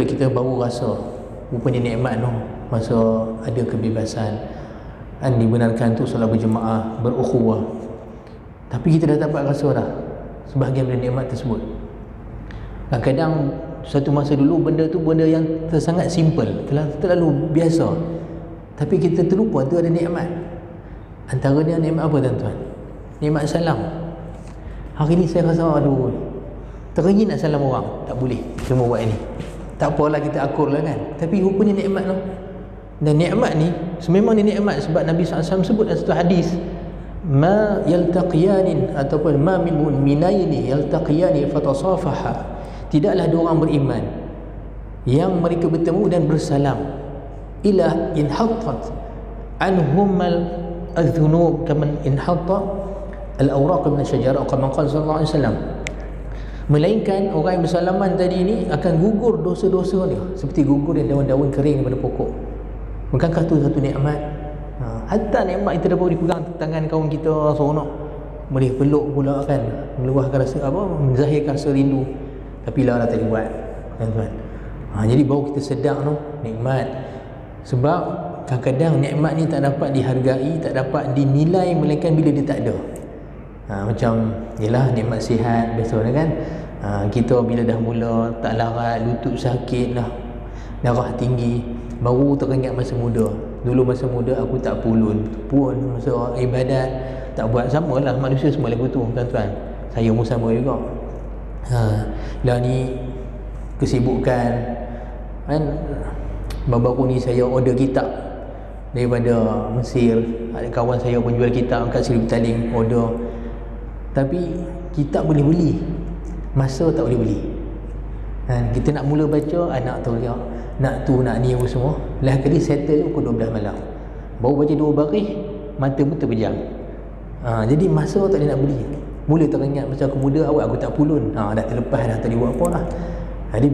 Kita baru rasa rupanya nikmat tu masa ada kebebasan kan, dibenarkan tu solat berjemaah, berukhuwah. Tapi kita dah dapat rasa dah sebahagian dari nikmat tersebut. Kadang-kadang satu masa dulu benda tu benda yang sangat simple, terlalu biasa, tapi kita terlupa tu ada nikmat. Antaranya nikmat apa tuan-tuan? Nikmat salam. Hari ni saya rasa aduh, teringin nak salam orang, tak boleh, cuma buat ini. Tak apalah, kita akur lah kan. Tapi rupanya nikmat tu. Dan nikmat ni sememangnya nikmat sebab Nabi SAW sebut dalam satu hadis, ma yaltaqiyanin ataupun ma min mu'minaini yaltaqiyani fatasafaha. Tidaklah dua orang beriman yang mereka bertemu dan bersalam ila inhattat anhumal adh-dhunub kama inhatta al-awraq min asy-syajarah kama qala sallallahu alaihi wasallam. Melainkan orang yang bersalaman tadi ni akan gugur dosa-dosa dia seperti gugur daun-daun kering daripada pokok. Bukankah tu satu nikmat? Hatta nikmat kita dapat dipegang tangan kawan kita seronok, boleh peluk pula kan, meluahkan rasa apa, menzahirkan rasa rindu. Tapi lah tak dibuat, tuan-tuan. Jadi baru kita sedar tu nikmat. Sebab kadang-kadang nikmat ni tak dapat dihargai, tak dapat dinilai melainkan bila dia tak ada. Macam yelah nikmat sihat biasa kan. Kita bila dah mula tak larat, lutut sakit lah, darah tinggi, baru teringat masa muda. Dulu masa muda aku tak pun masa ibadat tak buat. Sama lah, manusia semua lagu tu tuan-tuan. Saya pun sama juga. Lah ni kesibukan kan. Baru-baru ni saya order kitab daripada Mesir. Ada kawan saya pun jual kitab kat Sri Petaling, order. Tapi kitab boleh beli, masa tak boleh beli. Kita nak mula baca, anak teriak, nak tu nak ni apa semua. Lah kali settle pukul 12 malam, baru baca 2 baris, mata pun terpejam. Jadi masa tak boleh nak beli. Mula teringat masa aku muda, awal aku tak pulun, dah terlepas dah, tak boleh buat apa lah. Jadi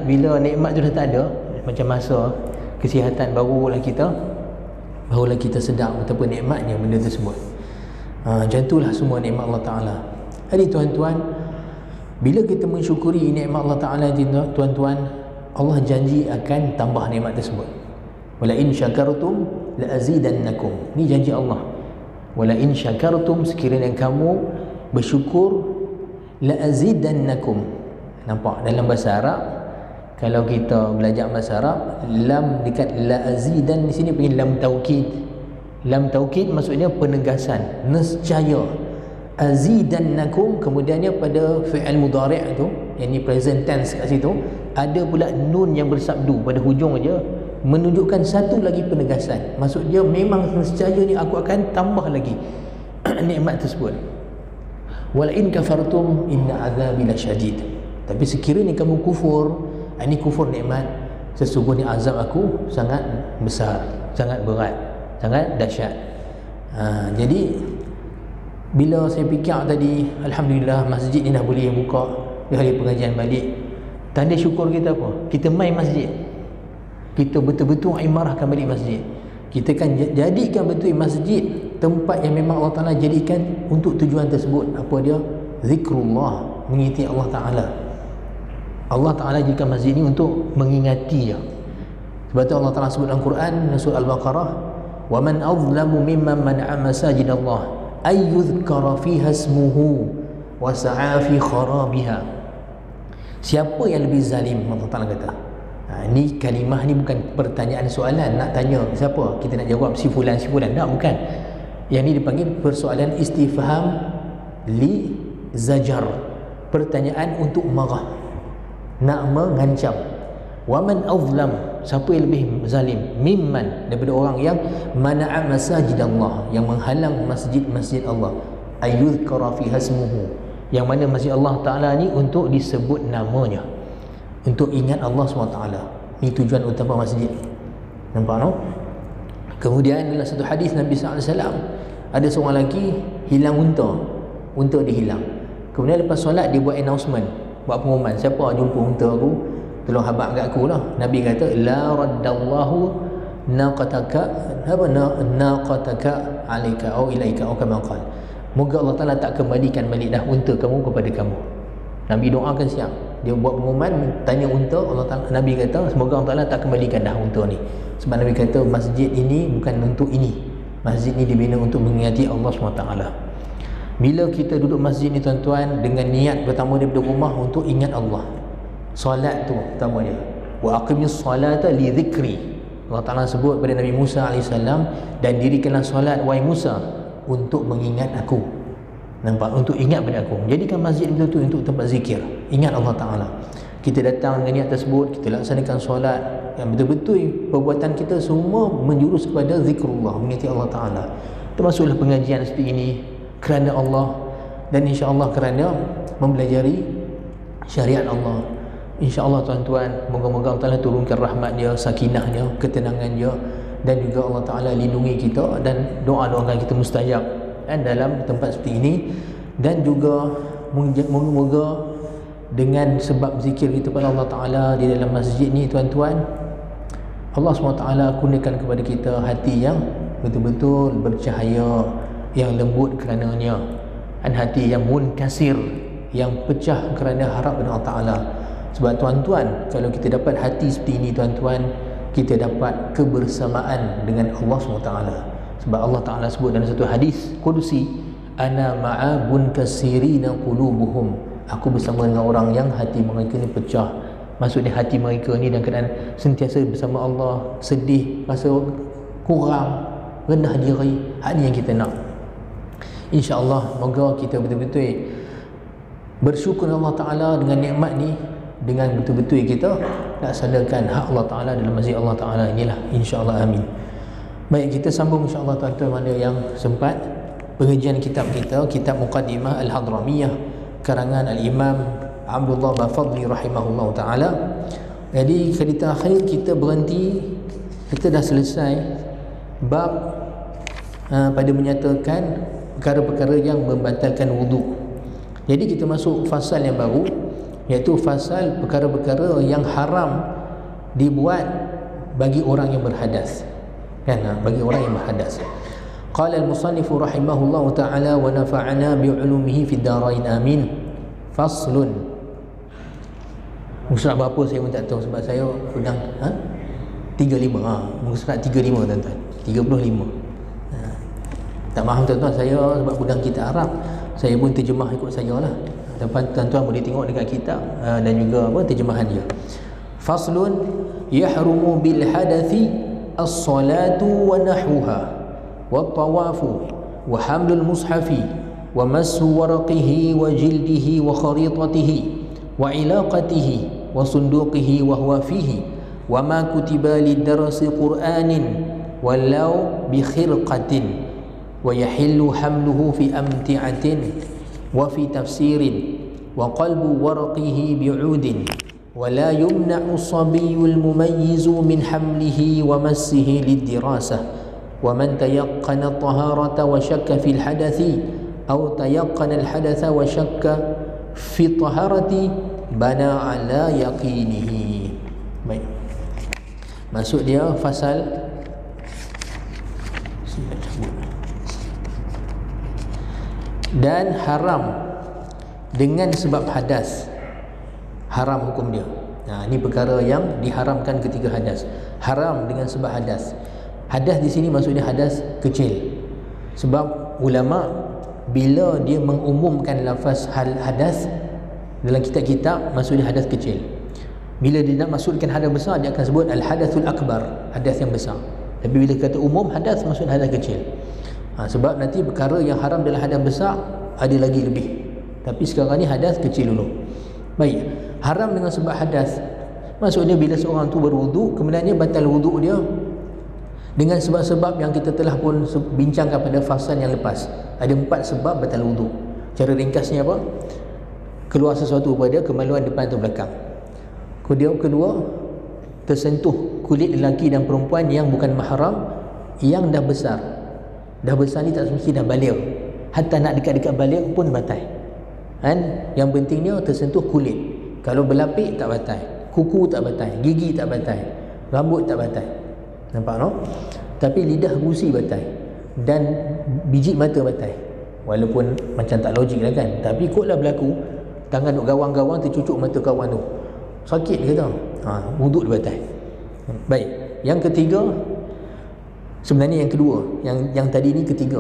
bila nikmat tu dah tak ada, macam masa kesihatan, barulah kita sedar betapa nikmatnya benda tersebut. Macam itulah semua nikmat Allah Ta'ala. Jadi tuan-tuan, bila kita mensyukuri nikmat Allah Ta'ala, tuan-tuan, Allah janji akan tambah nikmat tersebut. Wala in syakartum la azidannakum. Ni janji Allah. Wala in syakartum, sekiranya kamu bersyukur, la azidannakum. Nampak dalam bahasa Arab, kalau kita belajar bahasa Arab, lam dekat la azidan di sini panggil lam taukid. Lam taukid maksudnya penegasan, nescaya. Azidannakum, kemudiannya pada fi'il mudhari' tu, yang ni present tense kat situ, ada pula nun yang bersabdu pada hujung aja, menunjukkan satu lagi penegasan. Maksud dia memang nescaya ni aku akan tambah lagi nikmat tersebut. Wal in kafartum inna azabi lasyadid. Tapi sekiranya kamu kufur, ini kufur nikmat, sesungguhnya azab aku sangat besar, sangat berat, sangat dahsyat. Jadi bila saya fikir tadi, alhamdulillah masjid ni dah boleh buka di hari pengajian balik. Tanda syukur kita apa? Kita main masjid, kita betul-betul imarahkan balik masjid. Kita kan jadikan betul masjid tempat yang memang Allah Ta'ala jadikan untuk tujuan tersebut. Apa dia? Zikrullah, mengingati Allah Ta'ala. Allah Ta'ala jadikan masjid ni untuk mengingati je. Sebab tu Allah Ta'ala sebut dalam Quran, surah Al-Baqarah, وَمَنْ أَظْلَمُ مِمَّنْ مَنْعَ مَسَاجِدَ اللَّهِ أَنْ يُذْكَرَ فِيهَا اسْمُهُ وَسَعَى فِي خَرَابِهَا. Siapa yang lebih zalim? Allah Ta'ala kata. Ni kalimah ni bukan pertanyaan soalan, nak tanya siapa, kita nak jawab si fulan, tak, bukan. Yang ni dipanggil persoalan istifham li zajar, pertanyaan untuk marah, nak mengancam. Waman azlam, siapa yang lebih zalim? Mimman, daripada orang yang mana'a masajid Allah, yang menghalang masjid-masjid Allah, ayyuzkara fiha ismuhu, yang mana masjid Allah Ta'ala ni untuk disebut namanya, untuk ingat Allah SWT. Ini tujuan utama masjid. Nampak no? Kemudian dalam satu hadis Nabi SAW, ada seorang lelaki hilang unta dia hilang. Kemudian lepas solat dia buat announcement, buat pengumuman, siapa jumpa unta aku, tolong habaq kat aku lah. Nabi kata, la raddallahu naqataka alayka au ilaika au kama qala, moga Allah Ta'ala tak kembalikan balik dah unta kamu kepada kamu. Nabi doakan siang, dia buat pengumuman, tanya unta, Allah Ta'ala, Nabi kata semoga Allah Ta'ala tak kembalikan dah unta ni. Sebab Nabi kata masjid ini bukan untuk ini, masjid ni dibina untuk mengingati Allah SWT. Bila kita duduk masjid ni tuan-tuan, dengan niat pertama daripada rumah untuk ingat Allah, solat tu pertama dia, wa aqimis salata li dhikri. Allah Ta'ala sebut pada Nabi Musa AS, dan dirikanlah solat wahai Musa untuk mengingat aku. Nampak? Untuk ingat pada aku. Jadikan masjid betul-betul untuk tempat zikir, ingat Allah Ta'ala. Kita datang dengan niat tersebut, kita laksanakan solat yang betul-betul perbuatan kita semua menjurus kepada zikrullah, mengingati Allah Ta'ala. Termasuklah pengajian seperti ini kerana Allah, dan insya-Allah kerana mempelajari syariat Allah. InsyaAllah tuan-tuan, moga-moga Allah Ta'ala turunkan rahmat dia, sakinah dia, ketenangan dia, dan juga Allah Ta'ala lindungi kita dan doa-doa kita mustajab dalam tempat seperti ini. Dan juga moga-moga dengan sebab zikir kita kepada Allah Ta'ala di dalam masjid ni tuan-tuan, Allah SWT kurniakan kepada kita hati yang betul-betul bercahaya, yang lembut kerananya, dan hati yang munkasir, yang pecah kerana harap kepada Allah Ta'ala. Sebab tuan-tuan, kalau kita dapat hati seperti ini tuan-tuan, kita dapat kebersamaan dengan Allah SWT. Sebab Allah Ta'ala sebut dalam satu hadis Qudsi, ana ma'a munkasirina qulubuhum, aku bersama dengan orang yang hati mereka ni pecah. Maksudnya hati mereka ni dalam keadaan sentiasa bersama Allah, sedih, rasa kurang, rendah diri. Ini yang kita nak. InsyaAllah moga kita betul-betul bersyukur Allah Ta'ala dengan nikmat ni, dengan betul-betul kita laksanakan hak Allah Ta'ala dalam masjid Allah Ta'ala inilah, insyaAllah. Amin. Baik, kita sambung insyaAllah tuan-tuan mana yang sempat. Pengajian kitab kita, kitab Muqaddimah Al-Hadramiyah karangan Al-Imam Abdullah Bafadli rahimahullah ta'ala. Jadi cerita akhir kita berhenti, kita dah selesai bab pada menyatakan perkara-perkara yang membatalkan wudu. Jadi kita masuk fasal yang baru, iaitu fasal perkara-perkara yang haram dibuat bagi orang yang berhadas, kan, bagi orang yang berhadas. Qala al-musannif rahimahullah ta'ala wa nafa'ana bi'ulumihi fid darain amin. Faslun. Muka surat berapa saya pun tak tahu sebab saya pedang 35. Muka surat 35 tuan-tuan. 35. Tak faham tuan-tuan, saya sebab pedang kita Arab, saya pun terjemah ikut saya lah. Tuan-tuan boleh tengok dekat kitab dan juga terjemahan dia. Faslun yahrumu bil hadathi as-salatu wa nahwuha wa tawafu wa hamlul mushafi wa massu waraqihi wa jildihi wa kharitatihi wa ilaqatihi wa sunduqihi wa huwa fihi wa ma kutiba lidarsi qur'anin walau bi khirqatin wa yahillu hamluhu fi amti'atin wa fi tafsirin wa qalbu waraqihi bi'udin wa la yumna'u as-sabiyyu al-mumayyizu min hamlihi wa massihi lid-dirasah wa man tayaqqana at-taharata wa shakka fi al-hadathi aw tayaqqana al-hadatha wa shakka fi taharati bana ala yaqinihi. Baik, masuk dia fasal dan haram dengan sebab hadas. Haram hukum dia. Ini perkara yang diharamkan ketika hadas. Haram dengan sebab hadas. Hadas di sini maksudnya hadas kecil. Sebab ulama bila dia mengumumkan lafaz hadas dalam kitab-kitab, maksudnya hadas kecil. Bila dia nak maksudkan hadas besar, dia akan sebut al-hadathul akbar, hadas yang besar. Tapi bila kata umum hadas, maksudnya hadas kecil. Sebab nanti perkara yang haram dalam hadas besar ada lagi lebih. Tapi sekarang ni hadas kecil dulu. Baik, haram dengan sebab hadas maksudnya bila seorang tu berwuduk, kemudiannya batal wuduk dia dengan sebab-sebab yang kita telah pun bincangkan pada fasal yang lepas. Ada 4 sebab batal wuduk. Cara ringkasnya apa? Keluar sesuatu pada kemaluan depan atau belakang. Kemudian kedua, tersentuh kulit lelaki dan perempuan yang bukan mahram, yang dah besar. Dah besar ni tak semesti dah baligh. Hatta nak dekat-dekat baligh pun batal. Kan? Yang pentingnya tersentuh kulit. Kalau berlapik tak batal, kuku tak batal, gigi tak batal, rambut tak batal. Nampak no? Tapi lidah gusi batal dan biji mata batal. walaupun macam tak logik lah kan, tapi ikutlah berlaku. Tangan duk gawang-gawang, tercucuk mata kawan tu, sakit dia kata, wuduk dia batal. Baik, yang ketiga, sebenarnya yang kedua, yang tadi ni ketiga,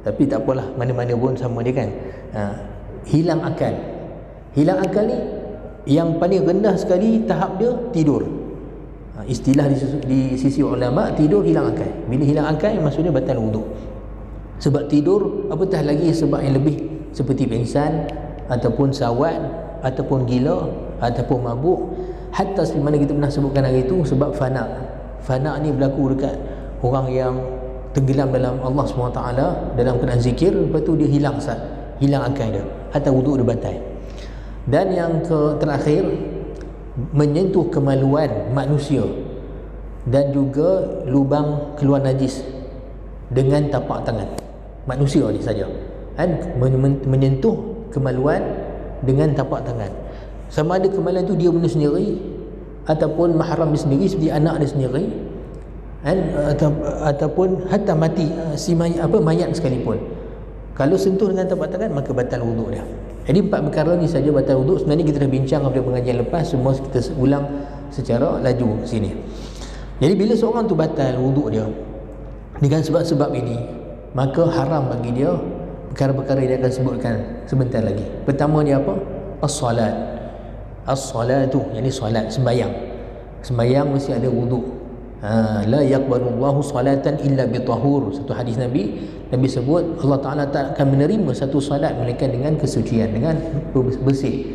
tapi tak apalah, mana-mana pun sama dia kan. Hilang akal. Hilang akal ni yang paling rendah sekali tahap dia tidur. Istilah di sisi ulama, tidur hilang akal. Bila hilang akal maksudnya batal wuduk. Sebab tidur, apatah lagi sebab yang lebih seperti pingsan ataupun sawat ataupun gila ataupun mabuk. Hatta seperti mana kita pernah sebutkan hari itu, sebab fana. Fana ni berlaku dekat orang yang tenggelam dalam Allah SWT dalam keadaan zikir, lepas tu dia hilang akal dia, hatta wuduk dia batal. Dan yang terakhir, menyentuh kemaluan manusia dan juga lubang keluar najis dengan tapak tangan manusia ni saja kan, menyentuh kemaluan dengan tapak tangan. Sama ada kemaluan tu dia benda sendiri ataupun mahram dia sendiri, seperti anak dia sendiri kan, ataupun hatta mati mayat sekalipun, kalau sentuh dengan tapak tangan maka batal wuduk dia. Jadi 4 perkara ni saja batal wuduk. Sebenarnya kita dah bincang pada pengajian lepas, semua kita ulang secara laju sini. Jadi bila seorang tu batal wuduk dia dengan sebab-sebab ini, maka haram bagi dia perkara-perkara yang dia akan sebutkan sebentar lagi. Pertama dia apa? As-salat. As-salatu, yakni solat, sembahyang. Sembahyang mesti ada wuduk. La yaqbalullahu salatan illa bitahur. Satu hadis Nabi sebut Allah Ta'ala tak akan menerima satu salat melainkan dengan kesucian, dengan bersih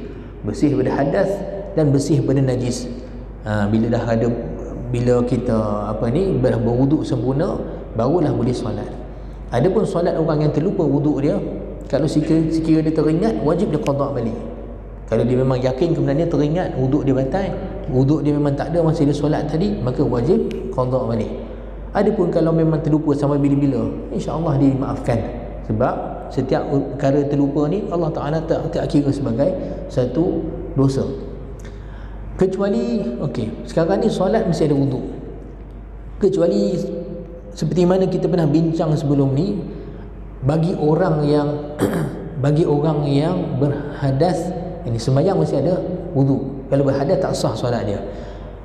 daripada hadas dan bersih daripada najis. Bila kita berwuduk sempurna, barulah boleh solat. Adapun solat orang yang terlupa wuduk dia, kalau sekiranya dia teringat, wajib dia qada balik. Kalau dia memang yakin kemudian dia teringat wuduk dia batal, wuduk dia memang tak ada masa dia solat tadi, maka wajib qada balik. Adapun kalau memang terlupa sampai bila-bila, insya-Allah dia dimaafkan. Sebab setiap perkara terlupa ni Allah Ta'ala tak kira sebagai satu dosa. Kecuali sekarang ni solat mesti ada wuduk. Kecuali seperti mana kita pernah bincang sebelum ni, bagi orang yang berhadas, ini sembahyang mesti ada wuduk. Kalau berhadas tak sah solat dia.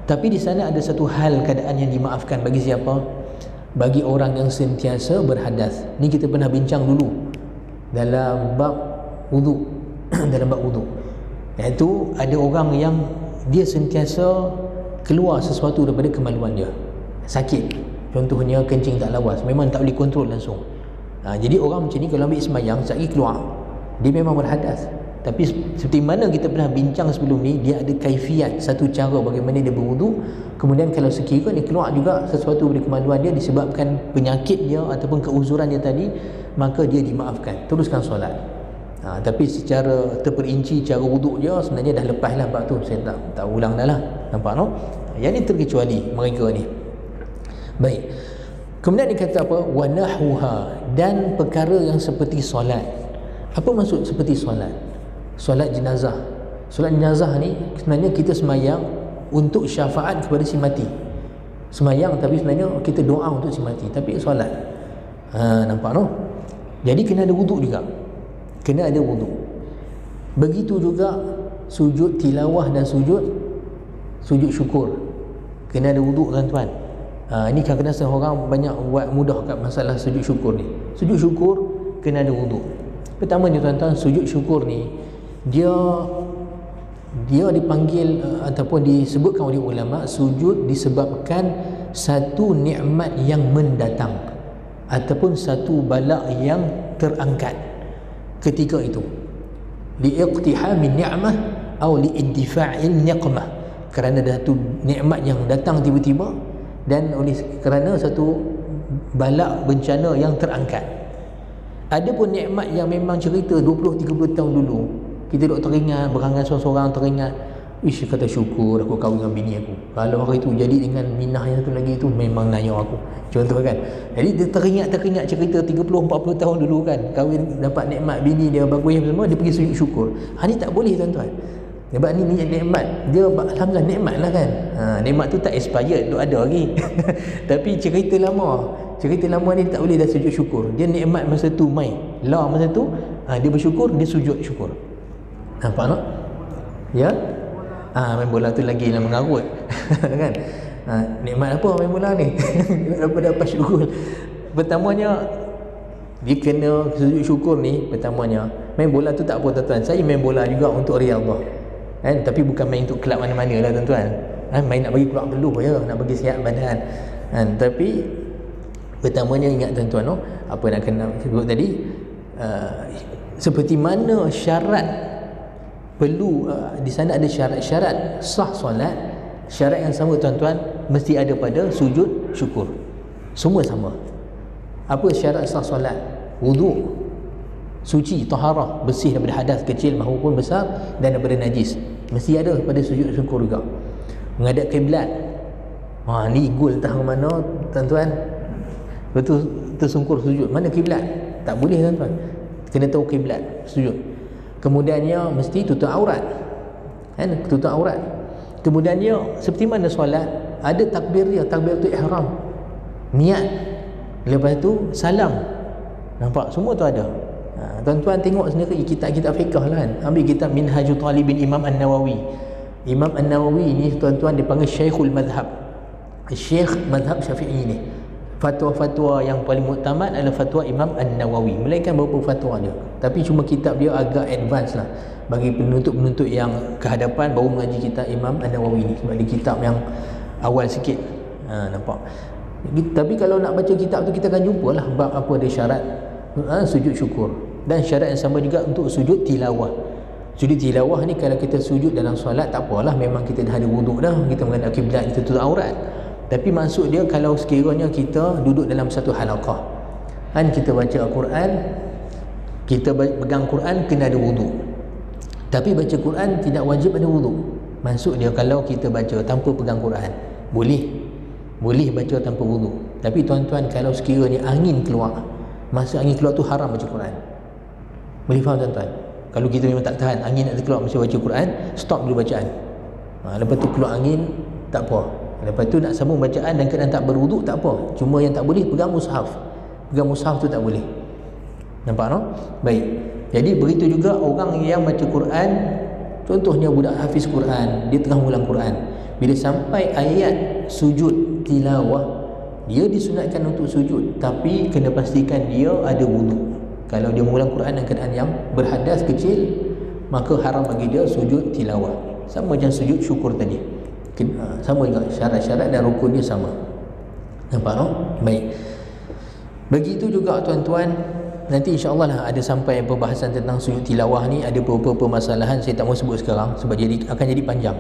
Tapi di sana ada satu hal keadaan yang dimaafkan bagi siapa? Bagi orang yang sentiasa berhadas. Ni kita pernah bincang dulu dalam bab wuduk. Dalam bab wuduk, iaitu ada orang yang dia sentiasa keluar sesuatu daripada kemaluan dia, sakit, contohnya kencing tak lawas, memang tak boleh kontrol langsung. Jadi orang macam ni kalau ambil sembahyang, sekali keluar, dia memang berhadas. Tapi seperti mana kita pernah bincang sebelum ni, dia ada kaifiat, satu cara bagaimana dia berwuduk. Kemudian kalau sekiranya dia keluar juga sesuatu dari kemaluan dia disebabkan penyakit dia ataupun keuzuran dia tadi, maka dia dimaafkan, teruskan solat. Tapi secara terperinci cara wuduk dia sebenarnya dah lepas lah bab tu, saya tak ulang dah lah. Nampak no? Yang ni terkecuali mereka ni. Baik. Kemudian dia kata apa? Wa nahwuha, dan perkara yang seperti solat. Apa maksud seperti solat? Solat jenazah. Solat jenazah ni sebenarnya kita semayang untuk syafaat kepada si mati. Semayang tapi sebenarnya kita doa untuk si mati, tapi solat. Nampak no? Jadi kena ada wuduk juga. Kena ada wuduk. Begitu juga sujud tilawah dan sujud syukur. Kena ada wuduk tuan-tuan. Ini kadang-kadang seorang banyak buat mudah kat masalah sujud syukur ni. Sujud syukur kena ada wuduk. Pertama ni tuan-tuan, sujud syukur ni dia dipanggil ataupun disebutkan oleh ulama, sujud disebabkan satu nikmat yang mendatang ataupun satu bala yang terangkat ketika itu, liiqtihamin ni'mah atau liintifa'il niqmah, kerana satu nikmat yang datang tiba-tiba dan kerana satu bala bencana yang terangkat. Ada pun nikmat yang memang cerita 20-30 tahun dulu, kita duk teringat, berangan seorang-seorang teringat, ish, kata syukur aku kahwin dengan bini aku, kalau hari tu jadi dengan minah yang satu lagi tu memang naya aku, contoh kan. Jadi dia teringat cerita 30-40 tahun dulu kan, kahwin dapat nikmat bini dia bagus semua, dia pergi sujud syukur. Ni tak boleh tuan-tuan. Sebab ni nikmat dia, alhamdulillah nikmat lah kan. Nikmat tu tak expired, tu ada lagi tapi cerita lama, cerita lama ni tak boleh dah sujud syukur. Dia nikmat masa tu mai, masa tu dia bersyukur, dia sujud syukur. Nampak tak? Ya? Main bola tu lagi lah mengarut. Kan? Nikmat apa main bola ni? Dapat syukur. Pertamanya dia kena sujud syukur ni. Pertamanya main bola tu tak apa tuan-tuan. Saya main bola juga untuk riyadhah. Kan? Tapi bukan main untuk kelab mana-mana lah tuan-tuan. Main nak bagi keluar peluh je, nak bagi sihat badan. Tapi pertamanya ingat tuan-tuan, apa nak kena sebut tadi, seperti mana syarat perlu di sana ada syarat sah solat. Syarat yang sama tuan-tuan mesti ada pada sujud syukur. Semua sama. Apa syarat sah solat? Wuduk, suci, taharah, bersih daripada hadas kecil maupun besar dan daripada najis. Mesti ada pada sujud syukur juga. Menghadap kiblat. Ni gol tahu mana tuan-tuan. Betul tersungkur sujud. Mana kiblat? Tak boleh tuan-tuan. Kena tahu kiblat sujud. Kemudiannya mesti tutup aurat. Kan? Tutup aurat. Kemudiannya seperti mana solat? Ada takbir dia, takbiratul ihram. Niat. Lepas tu salam. Nampak? Semua tu ada. Tuan-tuan tengok sendiri kitab-kitab fiqh lah kan. Ambil kitab Minhajul Talibin Imam An-Nawawi. Imam An-Nawawi ni tuan-tuan dipanggil Syekhul Madhab. Syekh Madhab Syafi'i ni. Fatwa-fatwa yang paling muktamad adalah fatwa Imam An-Nawawi. Melainkan beberapa fatwa dia, tapi cuma kitab dia agak advance lah. Bagi penuntut-penuntut yang kehadapan baru mengaji kitab Imam An-Nawawi ni, sebab dia kitab yang awal sikit. Nampak? Tapi kalau nak baca kitab tu, kita akan jumpa lah bab apa dia syarat sujud syukur. Dan syarat yang sama juga untuk sujud tilawah. Sujud tilawah ni kalau kita sujud dalam solat tak apalah, memang kita dah ada wuduk dah, kita menghadap kiblat, kita tutup aurat. Tapi maksud dia kalau sekiranya kita duduk dalam satu halaqah, kan, kita baca Al-Quran, kita pegang Quran, kena ada wuduk. Tapi baca Quran tidak wajib ada wuduk. Maksud dia kalau kita baca tanpa pegang Quran, boleh baca tanpa wuduk. Tapi tuan-tuan, kalau sekiranya angin keluar, masa angin keluar tu haram baca Quran. Boleh faham tuan-tuan? Kalau kita memang tak tahan, angin nak keluar masa baca Quran, stop dulu bacaan. Lepas tu keluar angin, tak apa. Lepas tu nak sambung bacaan dan keadaan tak berwuduk, tak apa. Cuma yang tak boleh pegang mushaf. Pegang mushaf tu tak boleh. Nampak no? Baik. Jadi begitu juga orang yang baca Quran, contohnya budak hafiz Quran, dia tengah ulang Quran. Bila sampai ayat sujud tilawah, dia disunatkan untuk sujud, tapi kena pastikan dia ada wuduk. Kalau dia mengulang Quran dalam keadaan yang berhadas kecil, maka haram bagi dia sujud tilawah. Sama macam sujud syukur tadi. Sama juga syarat-syarat dan rukun dia sama. Nampak no? Baik. Begitu juga tuan-tuan, nanti insya-Allah lah ada sampai perbahasan tentang sujud tilawah ni, ada beberapa permasalahan saya tak mau sebut sekarang sebab akan jadi panjang.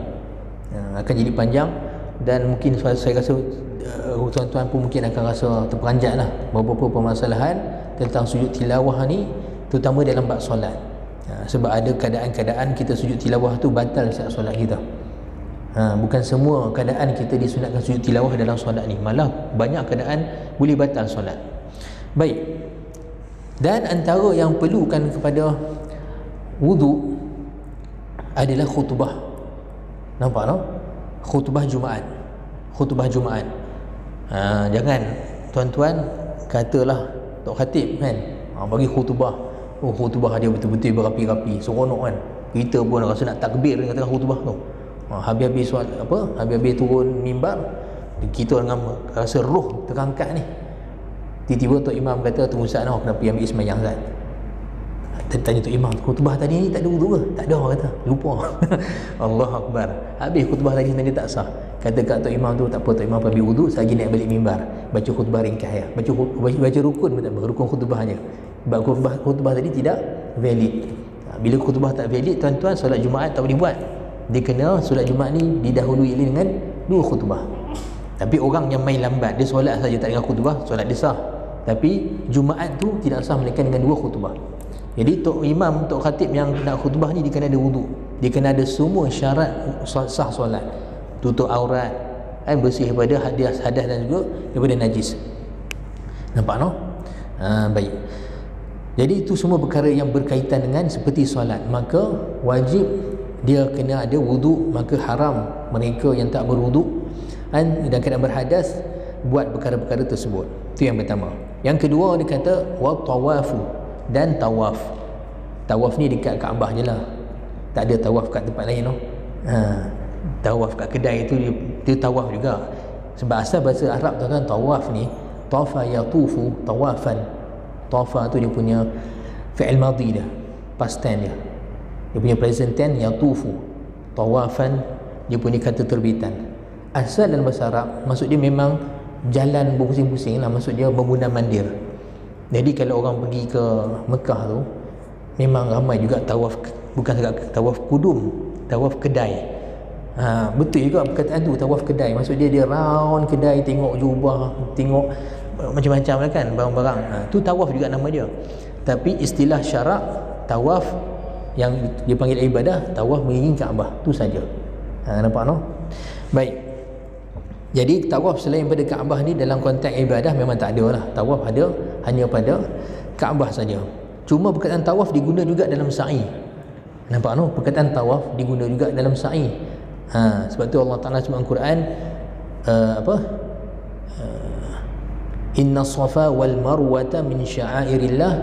Akan jadi panjang dan mungkin saya rasa tuan-tuan pun mungkin akan rasa terperanjat lah beberapa permasalahan tentang sujud tilawah ni, terutama dalam bab solat. Sebab ada keadaan-keadaan kita sujud tilawah tu batal siap solat kita. Bukan semua keadaan kita disunatkan sujud tilawah dalam solat ni, malah banyak keadaan boleh batal solat. Baik. Dan antara yang perlukan kepada wuduk adalah khutbah. Nampak tak? Khutbah Jumaat. Khutbah Jumaat. Jangan tuan-tuan katalah Tok Khatib kan, bagi khutbah. Khutbah dia betul-betul berapi-rapi, seronok kan. Kita pun rasa nak takbir dengan tengah khutbah tu. Habis-habis soal habis-habis turun mimbar, kita dengan rasa roh terangkat ni. Tiba-tiba Tok Imam kata, tunggu saat nak kena pergi ambil sembahyang Ustaz. Tanya Tok Imam, khutbah tadi ni tak ada wuduk ke? Tak ada, kata. Lupa. Allahu Akbar. Habis khutbah tadi sebenarnya tak sah. Kata kat Tok Imam tu, tak apa, Tok Imam pergi wuduk, saya lagi naik balik mimbar. Baca khutbah ringkas ya. Baca rukun pun tak apa, rukun khutbah je. Sebab khutbah tadi tidak valid. Bila khutbah tak valid, tuan-tuan, solat Jumaat tak boleh buat. Dia kena solat Jumaat ni didahului dengan 2 khutbah. Tapi orang yang main lambat, dia solat saja tak dengan khutbah, solat dia sah. Tapi Jumaat tu tidak sah melainkan dengan 2 khutbah. Jadi Tok Imam, Tok Khatib yang nak khutbah ni, dia kena ada wuduk. Dia kena ada semua syarat sah solat. Tutup aurat, bersih daripada hadas dan juga daripada najis. Nampak no? Baik. Jadi itu semua perkara yang berkaitan dengan seperti solat. Maka wajib dia kena ada wuduk. Maka haram mereka yang tak berwuduk dan keadaan berhadas buat perkara-perkara tersebut. Itu yang pertama. Yang kedua dia kata wa tawafu, dan tawaf. Tawaf ni dekat Kaabah je lah, tak ada tawaf kat tempat lain tu. Tawaf kat kedai tu dia tawaf juga. Sebab asal bahasa Arab tu kan, tawaf ni tafa yatufu tawafan. Tafa tu dia punya fi'il madhi dia, past tense dia. Dia punya present tense yatufu. Tawafan dia punya kata terbitan. Asal dalam bahasa Arab maksud dia memang jalan berpusing-pusing lah, maksud dia bermundar-mandir. Jadi kalau orang pergi ke Mekah tu memang ramai juga tawaf, bukan sekadar tawaf kudum, tawaf kedai. Betul juga perkataan tu, tawaf kedai. Maksud dia round kedai, tengok jubah, tengok macam-macam lah kan, barang-barang. Tu tawaf juga nama dia. Tapi istilah syarak tawaf yang dia panggil ibadah, tawaf mengelilingi Kaabah, tu saja. Nampak no? Baik. Jadi tawaf selain pada Kaabah ni dalam konteks ibadah memang tak ada lah. Tawaf ada hanya pada Kaabah saja. Cuma perkataan tawaf diguna juga dalam sa'i. Nampak no? Perkataan tawaf diguna juga dalam sa'i. Sebab tu Allah Ta'ala sebut dalam Quran Inna safa wal marwata min sya'airillah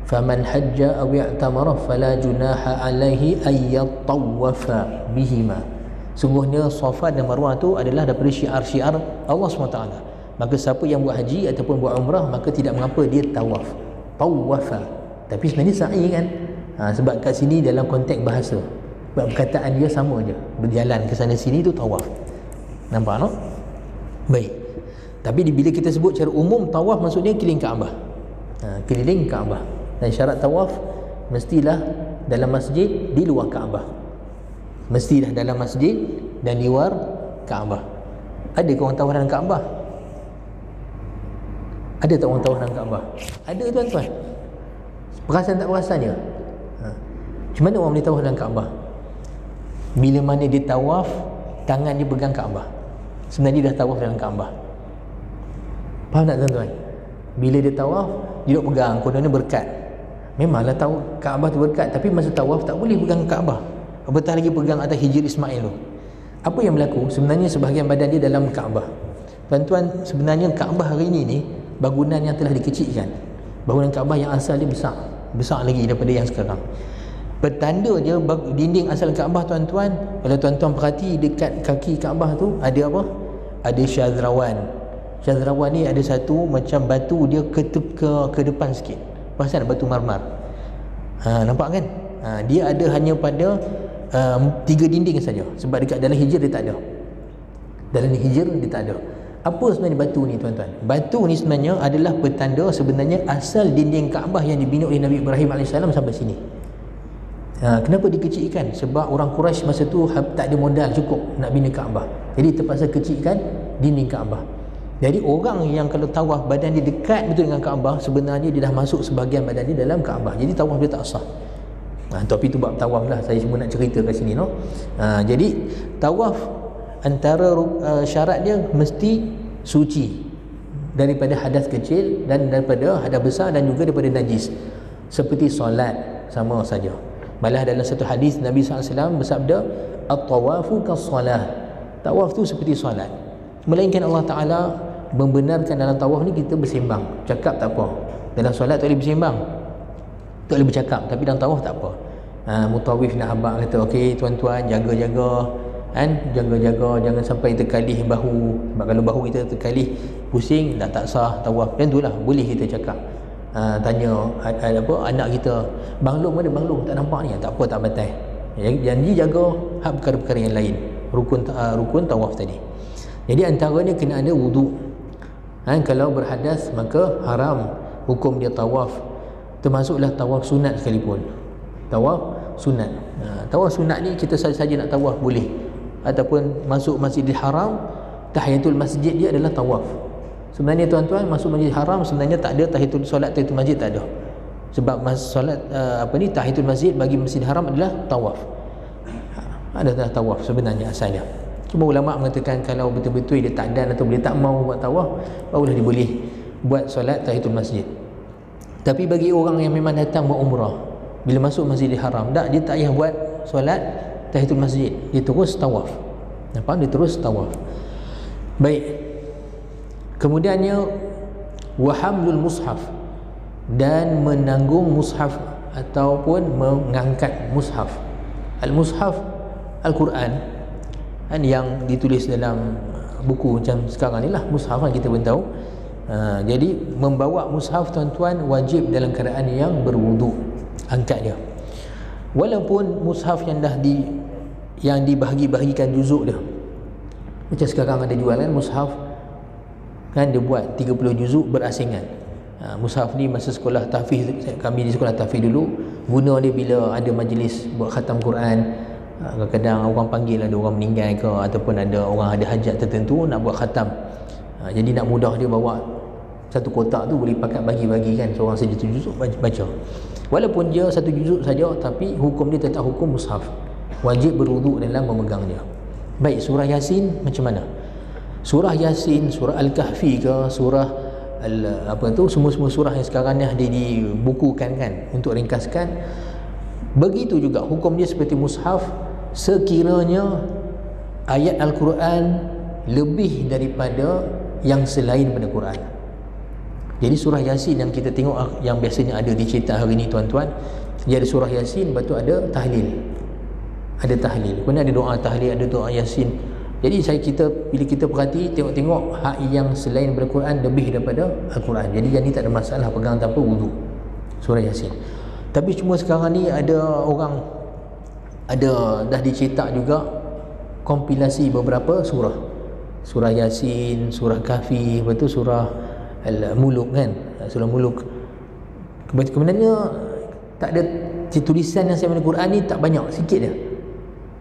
faman hajja aw i'tamara fala junaha alaihi ayyatawafa bihima. Sungguhnya Safa dan Marwah tu adalah daripada syiar-syiar Allah SWT. Maka siapa yang buat haji ataupun buat umrah, maka tidak mengapa dia tawaf, tawafa. Tapi sebenarnya sa'i kan. Sebab kat sini dalam konteks bahasa, sebab perkataan dia sama je, berjalan ke sana sini tu tawaf. Nampak no? Baik. Tapi bila kita sebut secara umum tawaf, maksudnya keliling Kaabah. Keliling Kaabah. Dan syarat tawaf mestilah dalam masjid, di luar Kaabah. Mestilah dalam masjid dan di luar Kaabah. Ada ke orang tawaf dalam Kaabah? Ada tak orang tawaf dalam Kaabah? Ada tuan-tuan. Perasan tak perasannya? Macam mana orang boleh tawaf dalam Kaabah? Bila mana dia tawaf, tangan dia pegang Kaabah, sebenarnya dia dah tawaf dalam Kaabah. Faham tak tuan-tuan? Bila dia tawaf, dia duduk pegang, kononnya berkat. Memanglah tahu Kaabah tu berkat, tapi masa tawaf tak boleh pegang Kaabah, apatah lagi pegang atas hijir Ismail tu. Apa yang berlaku? Sebenarnya sebahagian badan dia dalam Kaabah. Tuan-tuan, sebenarnya Kaabah hari ini bangunan yang telah dikecilkan. Bangunan Kaabah yang asal dia besar, besar lagi daripada yang sekarang. Bertanda je dinding asal Kaabah tuan-tuan, kalau tuan-tuan perhati dekat kaki Kaabah tu ada apa? Ada syazrawan. Syazrawan ni ada satu macam batu, dia ke depan sikit. Perasan batu marmar. Nampak kan? Dia ada hanya pada 3 dinding saja. Sebab dekat dalam hijr dia tak ada. Dalam hijr dia tak ada. Apa sebenarnya batu ni tuan-tuan? Batu ni sebenarnya adalah petanda sebenarnya asal dinding Kaabah yang dibina oleh Nabi Ibrahim AS sampai sini. Kenapa dikecilkan? Sebab orang Quraisy masa tu tak ada modal cukup nak bina Kaabah. Jadi terpaksa kecilkan dinding Kaabah. Jadi orang yang kalau tawaf badan dia dekat betul dengan Kaabah, sebenarnya dia dah masuk sebahagian badan dia dalam Kaabah. Jadi tawaf dia tak sah. Tapi tu bab tawaf lah, saya cuma nak cerita kat sini no. Jadi tawaf antara syarat dia mesti suci daripada hadas kecil dan daripada hadas besar dan juga daripada najis. Seperti solat sama saja. Malah dalam satu hadis Nabi SAW bersabda, at-tawafu kas-salah. Tawaf tu seperti solat. Melainkan Allah Ta'ala membenarkan dalam tawaf ni kita bersembang. Cakap tak apa. Dalam solat tak boleh bersembang, tak boleh bercakap. Tapi dalam tawaf tak apa. Mutawif nak habaq kata, okey tuan-tuan jaga-jaga kan, jaga-jaga jangan sampai terkalih bahu. Sebab kalau bahu kita terkalih pusing dah tak sah tawaf. Dan itulah boleh kita cakap. Tanya apa anak kita, Bang Long mana Bang Long, tak nampak ni, tak apa, tak batal. Janji jaga hak perkara-perkara yang lain, rukun tawaf tadi. Jadi antaranya kena ada wudu. Kalau berhadas maka haram hukum dia tawaf, termasuklah tawaf sunat sekalipun. Tawaf sunat. Tawaf sunat ni kita saja nak tawaf boleh, ataupun masuk Masjidil Haram, tahiyatul masjid dia adalah tawaf. Sebenarnya tuan-tuan masuk Masjidil Haram sebenarnya tak ada tahiyatul solat, tahiyatul masjid tak ada. Sebab solat tahiyatul masjid bagi Masjidil Haram adalah tawaf. Adalah tawaf sebenarnya asalnya. Cuma ulama mengatakan kalau betul-betul dia tak dan atau dia tak mau buat tawaf, barulah dia boleh buat solat tahiyatul masjid. Tapi bagi orang yang memang datang buat umrah, bila masuk Masjidil Haram, dia tak payah buat solat tahiyatul masjid, dia terus tawaf. Nampak? Dia terus tawaf. Baik. Kemudiannya wa hamlul mushaf, dan menanggung mushaf ataupun mengangkat mushaf. Al-mushaf Al-Quran kan, yang ditulis dalam buku macam sekarang ni lah, mushaf kan kita pun tahu. Jadi membawa mushaf tuan-tuan wajib dalam keadaan yang berwuduk, angkat dia. Walaupun mushaf yang dibahagi-bahagikan juzuk dia, macam sekarang ada jualan mushaf kan, dia buat 30 juzuk berasingan. Mushaf ni masa sekolah tahfiz, kami di sekolah tahfiz dulu guna dia bila ada majlis buat khatam Quran. Kadang-kadang orang panggil, ada orang meninggal ke, ataupun ada orang ada hajat tertentu nak buat khatam. Jadi nak mudah dia bawa satu kotak tu, boleh pakai bagi-bagi kan, seorang saja satu juzuk baca. Walaupun dia satu juzuk saja, tapi hukum dia tetap hukum mushaf, wajib berwuduk dalam memegangnya. Baik, surah Yasin macam mana? Surah Yasin, surah Al-Kahfi ke, surah semua surah yang sekarang ni ada dibukukan kan, untuk ringkaskan. Begitu juga hukum dia seperti mushaf, sekiranya ayat Al-Quran lebih daripada yang selain pada Quran. Jadi surah Yasin yang kita tengok, yang biasanya ada di cetak hari ni tuan-tuan, dia ada surah Yasin, lepas tu ada tahlil, kemudian ada doa tahlil, ada doa Yasin. Jadi bila kita perhati, tengok hak yang selain daripada Quran lebih daripada Al-Quran. Jadi yang ni tak ada masalah, pegang tanpa wudu, surah Yasin. Tapi cuma sekarang ni ada orang dah dicetak juga kompilasi beberapa surah Yasin, surah Kahfi, lepas tu surah Al-Muluk kan, surah Muluk. Kebenarnya tak ada tulisan yang selain daripada Quran ni, tak banyak, sikit dia.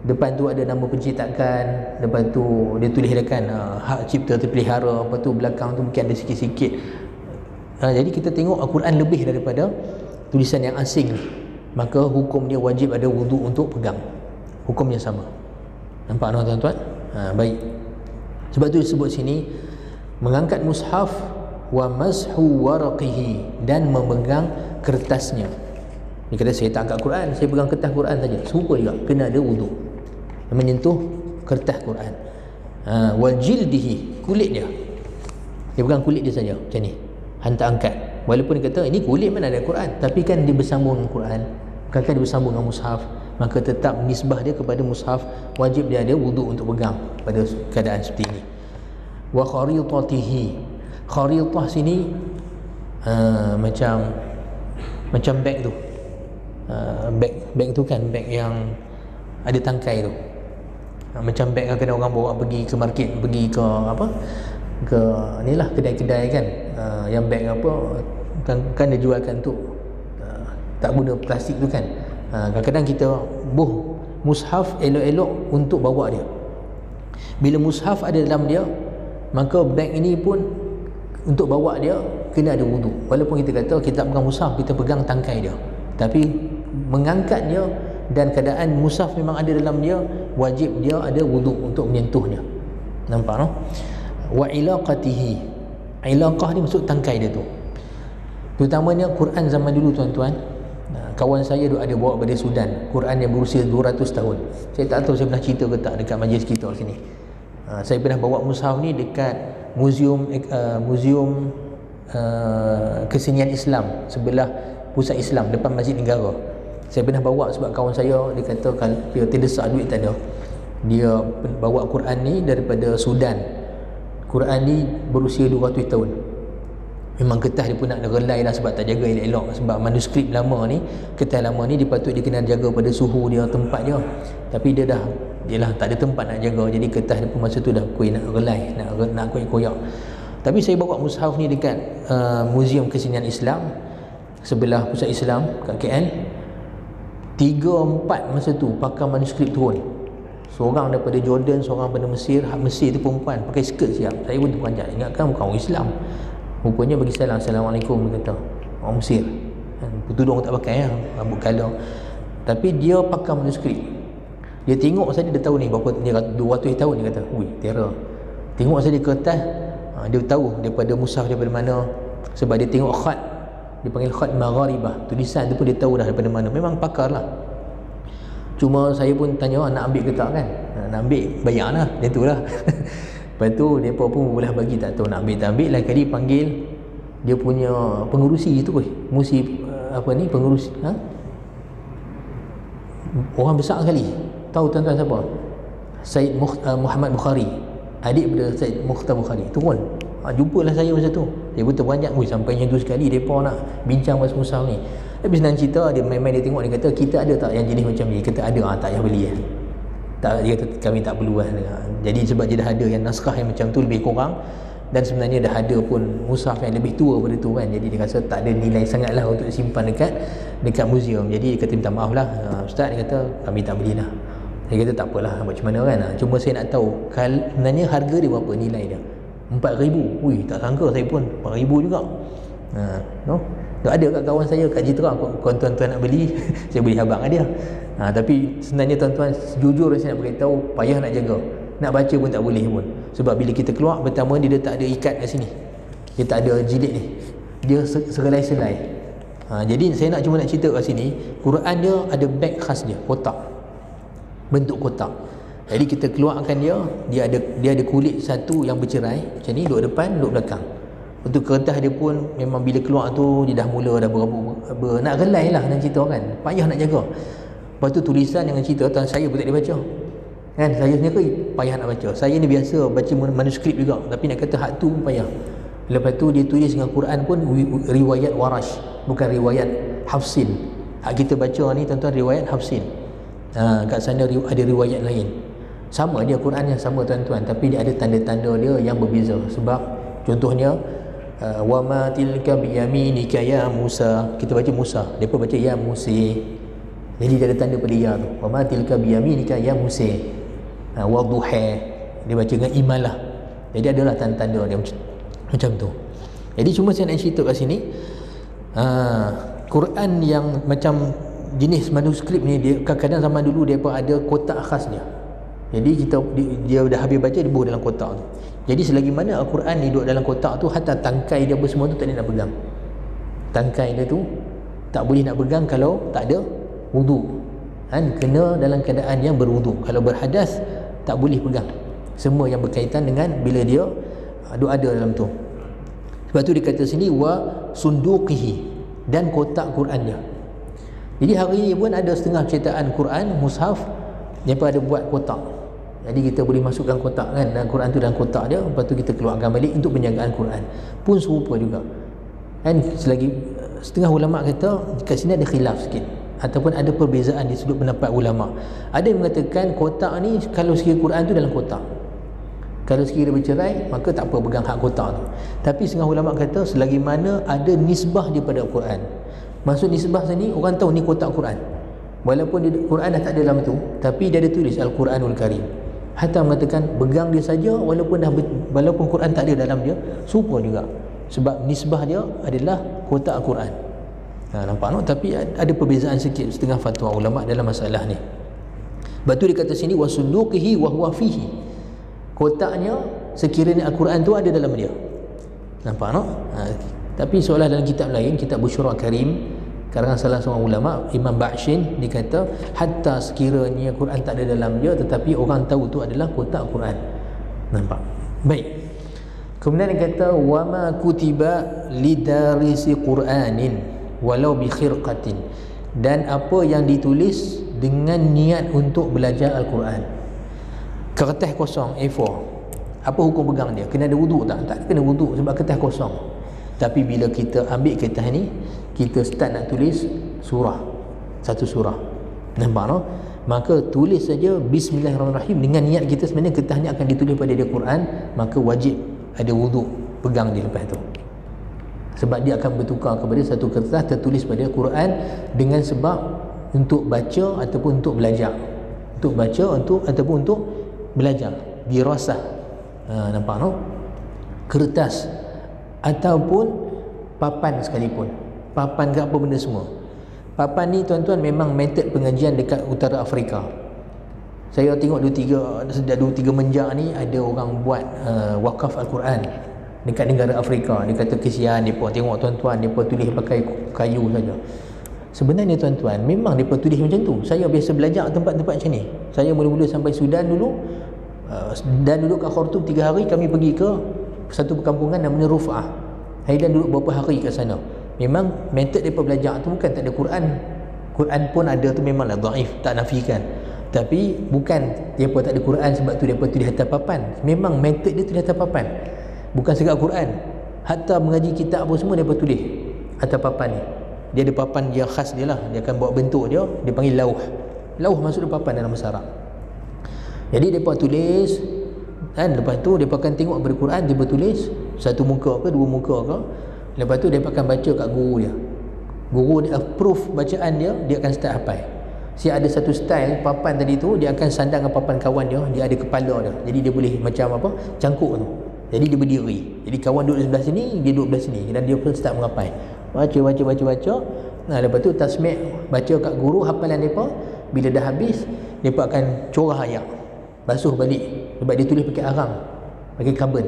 Depan tu ada nama pencetakan, lepas tu dia tulis kan hak cipta terpelihara, lepas tu belakang tu mungkin ada sikit-sikit. Jadi kita tengok Al-Quran lebih daripada tulisan yang asing, maka hukum dia wajib ada wuduk untuk pegang, hukumnya sama. Nampak tuan-tuan? Baik, sebab tu disebut sini mengangkat mushaf wa mashu waraqihi, dan memegang kertasnya. Ni kata saya tak angkat Quran, saya pegang kertas Quran saja, serupa juga, kena ada wuduk menyentuh kertas Quran. Wal jildihi, kulit dia pegang kulit dia saja macam ni, hantar angkat. Walaupun dia kata ini kulit mana ada Quran, tapi kan dia bersambung dengan Quran, kadang-kadang dia bersambung dengan mushaf, maka tetap nisbah dia kepada mushaf, wajib dia ada wuduk untuk pegang pada keadaan seperti ini. Wa kharitatihi, kharitah sini macam beg tu, beg tu kan, beg yang ada tangkai tu, macam beg kadang orang bawa pergi ke market, pergi ke ke ni lah, kedai-kedai kan, yang beg kan dia jualkan tu, tak guna plastik tu kan. Kadang-kadang kita mushaf elok-elok untuk bawa dia. Bila mushaf ada dalam dia, maka beg ini pun untuk bawa dia kena ada wuduk. Walaupun kita kata kita tak pegang mushaf, kita pegang tangkai dia, tapi mengangkat dia dan keadaan mushaf memang ada dalam dia, wajib dia ada wuduk untuk menyentuhnya. Nampak no? Wa ilaqatihi, ilaqah ni maksud tangkai dia tu. Terutamanya Quran zaman dulu tuan-tuan, kawan saya ada bawa dari Sudan, Quran yang berusia 200 tahun. Saya tak tahu saya pernah cerita ke tak dekat majlis kita sini. Saya pernah bawa mushaf ni dekat muzium kesenian Islam sebelah pusat Islam depan Masjid Negara. Saya pernah bawa sebab kawan saya dia kata kalau dia terdesak duit tak ada, dia bawa Quran ni daripada Sudan. Quran ni berusia 200 tahun. Memang kertas dia pun nak relai lah, sebab tak jaga elok-elok. Sebab manuskrip lama ni, kertas lama ni dia kena jaga pada suhu dia, tempat dia. Tapi dia dah tak ada tempat nak jaga, jadi kertas dia pun masa tu dah kuih nak relai, nak koyak-koyak. Tapi saya bawa mushaf ni dekat Muzium Kesenian Islam sebelah pusat Islam kat KL. 3-4 masa tu pakai manuskrip turun. Seorang daripada Jordan, seorang daripada Mesir. Mesir tu perempuan pakai skirt siap. Saya pun terperanjat, ingatkan bukan orang Islam. Rupanya bagi salam, Assalamualaikum, dia kata orang Mesir. Tudung tak pakai rambut kala. Tapi dia pakai manuskrip. Dia tengok saja dia tahu ni berapa, dia 200 tahun, dia kata, ui, terror. Tengok saja kertas, dia tahu daripada mushaf daripada mana. Sebab dia tengok khat, dia panggil khat magharibah, tulisan tu pun dia tahu dah daripada mana. Memang pakar lah. Cuma saya pun tanya, nak ambil ke tak kan? Nak ambil, bayar lah, dia tu lah. Lepas tu mereka pun boleh bagi, tak tahu nak ambil tak ambil. Lain kali panggil dia punya pengurusi tu musi apa ni pengurusi orang besar sekali. Tahu tuan-tuan siapa? Said Muhammad Bukhari, adik pada Said Mukhtar Bukhari turun. Jumpalah saya masa tu. Dia pun terperanjat, sampai macam tu sekali mereka nak bincang pasal mushaf ni. Tapi senang cerita, dia main-main dia tengok, dia kata kita ada tak yang jenis macam ni? Kita ada, tak payah beli tak, dia kata kami tak perlu Jadi sebab dia dah ada yang naskah yang macam tu lebih kurang, dan sebenarnya dah ada pun mushaf yang lebih tua pada tu kan. Jadi dia rasa tak ada nilai sangatlah untuk simpan dekat muzium. Jadi dia kata minta maaf lah ustaz, dia kata kami tak belilah. Dia kata tak apalah, macam mana kan. Cuma saya nak tahu sebenarnya harga dia berapa, nilai dia 4,000. Ui, tak sangka saya pun 4,000 juga. No? Ada kat kawan saya kat Jitra, kalau tuan-tuan nak beli saya beli habang dia. Tapi sebenarnya tuan-tuan, jujur saya nak beritahu, payah nak jaga. Nak baca pun tak boleh pun. Sebab bila kita keluar, pertama dia tak ada ikat kat sini. Dia tak ada jilid ni. Dia serelai-selai. Jadi saya cuma nak cerita kat sini, Quran dia ada beg khas dia, kotak. Bentuk kotak. Jadi kita keluarkan dia ada kulit satu yang bercerai macam ni, duduk depan, duduk belakang. Untuk kertas dia pun memang bila keluar tu dia dah mula dah nak relai lah nak cerita kan. Payah nak jaga. Lepas tu tulisan dengan cerita saya pun tak boleh baca. Kan saya sendiri payah nak baca. Saya ni biasa baca manuskrip juga, tapi nak kata hak tu pun payah. Lepas tu dia tulis dengan Quran pun riwayat Warash, bukan riwayat Hafsin. Hak kita baca ni tuan-tuan riwayat Hafsin. Kat sana ada riwayat lain. Sama dia Quran yang sama tuan-tuan, tapi dia ada tanda-tanda dia yang berbeza. Sebab contohnya wa ma tilka biyaminika ya Musa, kita baca Musa, depa baca ya Musa. Jadi dia ada tanda pada ya tu. Wa ma tilka biyaminika ya Musa. Wa duha, dia baca dengan imalah. Jadi adalah tanda-tanda dia macam tu. Jadi cuma saya nak cerita kat sini, Quran yang macam jenis manuskrip ni, dia kadang-kadang zaman dulu dia pun ada kotak khas dia. Jadi dia dah habis baca, dia buang dalam kotak tu. Jadi selagi mana Al-Quran ni duduk dalam kotak tu, hatta tangkai dia apa semua tu tak boleh nak pegang. Tangkai dia tu tak boleh nak pegang kalau tak ada wudu. Kena dalam keadaan yang berwudu. Kalau berhadas tak boleh pegang. Semua yang berkaitan dengan bila dia ada dalam tu. Sebab tu dia kata sini wa sunduqihi, dan kotak Quran dia. Jadi hari ni pun ada setengah cetakan Quran mushaf dia pun ada buat kotak. Jadi kita boleh masukkan kotak kan, dan Quran tu dalam kotak dia, lepas tu kita keluarkan balik untuk penjagaan Quran. Pun serupa juga. Kan selagi setengah ulama kata kat sini ada khilaf sikit, ataupun ada perbezaan di sudut pendapat ulama. Ada yang mengatakan kotak ni kalau sekiranya Quran tu dalam kotak, kalau sekiranya bercerai maka tak apa pegang hak kotak tu. Tapi setengah ulama kata selagi mana ada nisbah daripada Quran. Maksud nisbah sini orang tahu ni kotak Quran. Walaupun Quran dah tak ada dalam tu, tapi dia ada tulis Al-Quranul Karim. Hatta mengatakan pegang dia saja walaupun Quran tak ada dalam dia, serupa juga. Sebab nisbah dia adalah kotak Al-Quran. Nampak no? Tapi ada perbezaan sikit setengah fatwa ulama dalam masalah ni. Lepas tu dia kata sini wasunduqihi wa huwa fihi. Kotaknya sekiranya Al-Quran tu ada dalam dia. Nampak no? Tapi seolah dalam kitab lain, kitab Busyra Karim, karangan salah seorang ulama, Imam Ba'shin, dia kata hatta sekiranya Quran tak ada dalam dia, tetapi orang tahu tu adalah kotak Quran. Nampak? Baik. Kemudian dia kata wa ma kutiba lidarisi Qur'anin walau bi khirqatin, dan apa yang ditulis dengan niat untuk belajar Al-Quran. Kertas kosong A4, apa hukum pegang dia? Kena ada wudu tak? Tak kena wudu sebab kertas kosong. Tapi bila kita ambil kertas ni, kita start nak tulis surah, satu surah, nampak no? Maka tulis saja Bismillahirrahmanirrahim dengan niat kita sebenarnya kertas ni akan ditulis pada dia Quran, maka wajib ada wudu pegang dia lepas tu. Sebab dia akan bertukar kepada satu kertas tertulis pada Quran dengan sebab untuk baca ataupun untuk belajar. Untuk baca ataupun untuk belajar, dirasah. Nampak no? Kertas ataupun papan sekalipun. Papan ke apa benda semua. Papan ni tuan-tuan memang metod pengajian dekat utara Afrika. Saya tengok dua tiga menjak ni ada orang buat wakaf Al-Quran dekat negara Afrika. Dia kata kesian depa, tengok tuan-tuan depa tulis pakai kayu saja. Sebenarnya tuan-tuan memang depa tulis macam tu. Saya biasa belajar tempat-tempat macam ni. Saya mula-mula sampai Sudan dulu, dan dulu kat Khartoum 3 hari kami pergi ke satu perkampungan namanya Ruf'ah. Haidan duduk berapa hari kat sana. Memang metod mereka belajar tu bukan tak ada Quran. Quran pun ada tu memanglah dhaif, tak nafikan. Tapi bukan mereka tak ada Quran sebab tu mereka tulis atas papan. Memang metod dia tulis atas papan. Bukan sekat Quran. Hatta mengaji kitab apa semua mereka tulis atas papan ni. Dia ada papan dia khas dia lah. Dia akan bawa bentuk dia, dia panggil lauh. Lauh maksud dia papan dalam bahasa Arab. Jadi mereka tulis kan, lepas tu mereka akan tengok pada Quran, dia tulis satu muka ke dua muka ke. Lepas tu mereka akan baca kat guru dia. Guru dia approve bacaan dia, dia akan start hafal. Si ada satu style papan tadi tu, dia akan sandang dengan papan kawan dia, dia ada kepala dia. Jadi dia boleh macam apa? Cangkuk tu. Jadi dia berdiri. Jadi kawan duduk sebelah sini, dia duduk sebelah sini dan dia pun start mengapai. Baca. Nah, lepas tu tasmi' baca kat guru hafalan depa. Bila dah habis, depa akan corah ayat. Basuh balik. Sebab dia tulis pakai arang, pakai karbon.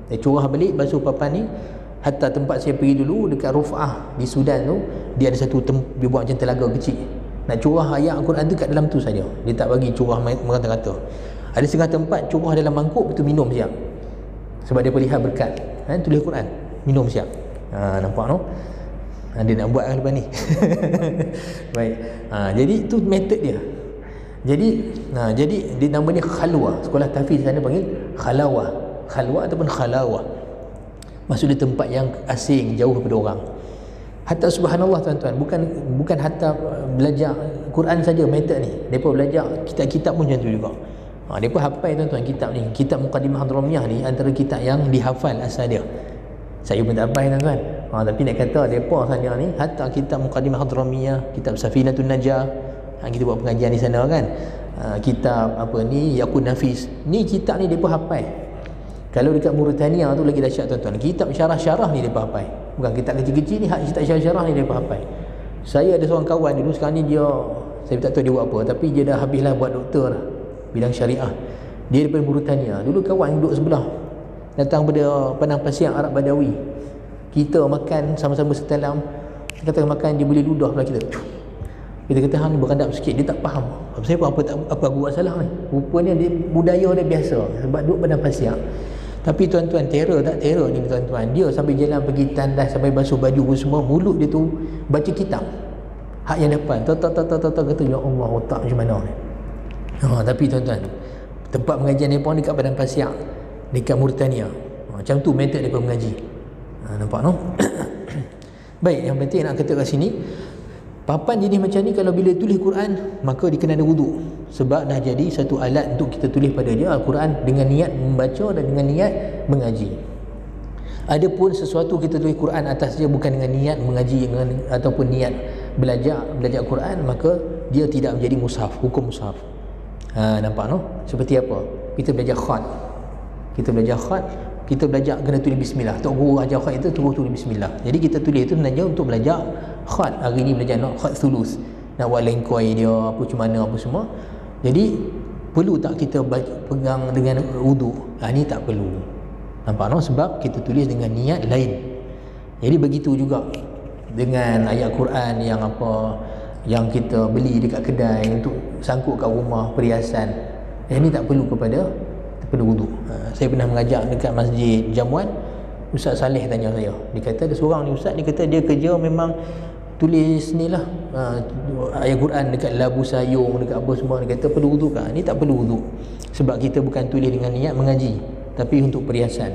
Dia corah balik, basuh papan ni. Hatta tempat saya pergi dulu dekat Ruf'ah di Sudan tu, dia ada satu dia buat macam telaga kecil. Nak curah ayat Al-Quran tu kat dalam tu saja. Dia tak bagi curah merata-rata. Ada setengah tempat curah dalam mangkuk, betul minum siap. Sebab dia lihat berkat. Tulis Quran, minum siap. Nampak no? Dia nak buat lepas ni. Baik. Jadi tu metod dia. Jadi dia namanya khalwa. Sekolah tahfiz sana panggil khalawah. Khalwa ataupun khalawah. Maksud dia tempat yang asing, jauh daripada orang. Hatta subhanallah tuan-tuan, bukan hatta belajar Quran saja metod ni. Depa belajar kitab-kitab pun macam tu juga. Depa hafal tuan-tuan kitab ni. Kitab Muqaddimah Hadramiyah ni antara kitab yang dihafal asal dia. Saya pun tak hafal tuan-tuan. Tapi nak kata depa sana ni hatta kitab Muqaddimah Hadramiyah, kitab Safinatun Najah, kita buat pengajian di sana kan. Kitab apa ni Yaqut Nafis. Ni kitab ni depa hafal. Kalau dekat Mauritania tu lagi dahsyat tuan-tuan. Kitab syarah-syarah ni depa hafal. Bukan kitab kecil-kecil ni, kitab syarah-syarah ni depa hafal. Saya ada seorang kawan dulu, sekarang ni dia, saya tak tahu dia buat apa, tapi dia dah habislah buat doktor bidang syariah. Dia daripada Mauritania. Dulu kawan duduk sebelah. Datang pada Padang Pasir Arab Badawi. Kita makan sama-sama setalam. Kita kata makan, dia boleh ludah pula kita. Kita kata hang ni berandap sikit, dia tak faham. Saya pun apa aku buat salah ni. Rupanya dia budaya dia biasa sebab duduk Padang Pasir. Tapi tuan-tuan, terror tak terror ni tuan-tuan. Dia sampai jalan pergi tandas, sampai basuh baju pun semua, mulut dia tu baca kitab. Hak yang depan kata ya Allah, otak macam mana ni. Tapi tuan-tuan, tempat pengajian mereka dekat Padang Pasir, dekat Mauritania. Macam tu metod mereka mengaji. Nampak no? Baik, yang penting nak kata kat sini, papan jenis macam ni kalau bila tulis Quran, maka dia kena ada wuduk. Sebab dah jadi satu alat untuk kita tulis pada dia Al-Quran dengan niat membaca dan dengan niat mengaji. Adapun sesuatu kita tulis Quran atas dia bukan dengan niat mengaji ataupun niat belajar Quran, maka dia tidak menjadi mushaf, hukum mushaf. Nampak no? Seperti apa? Kita belajar khat. Kita belajar kena tulis bismillah. Tok guru ajar khat itu tulis bismillah. Jadi kita tulis itu sebenarnya untuk belajar khat. Hari ni belajar khat sulus. Nak buat lengkoi dia apa macam mana apa semua. Jadi perlu tak kita pegang dengan wudu? Ni tak perlu. Nampak no? Sebab kita tulis dengan niat lain. Jadi begitu juga dengan ayat Quran yang apa yang kita beli dekat kedai untuk sangkut kat rumah, perhiasan. Ini tak perlu perlu wudu. Saya pernah mengajar dekat Masjid Jamuan. Ustaz Saleh tanya saya. Dia kata ada seorang ni ustaz, dia kata dia kerja memang tulis ni lah ayat Quran dekat labu sayung, dekat apa semua. Dia kata perlu wudu kan? Ni tak perlu wudu. Sebab kita bukan tulis dengan niat mengaji, tapi untuk perhiasan.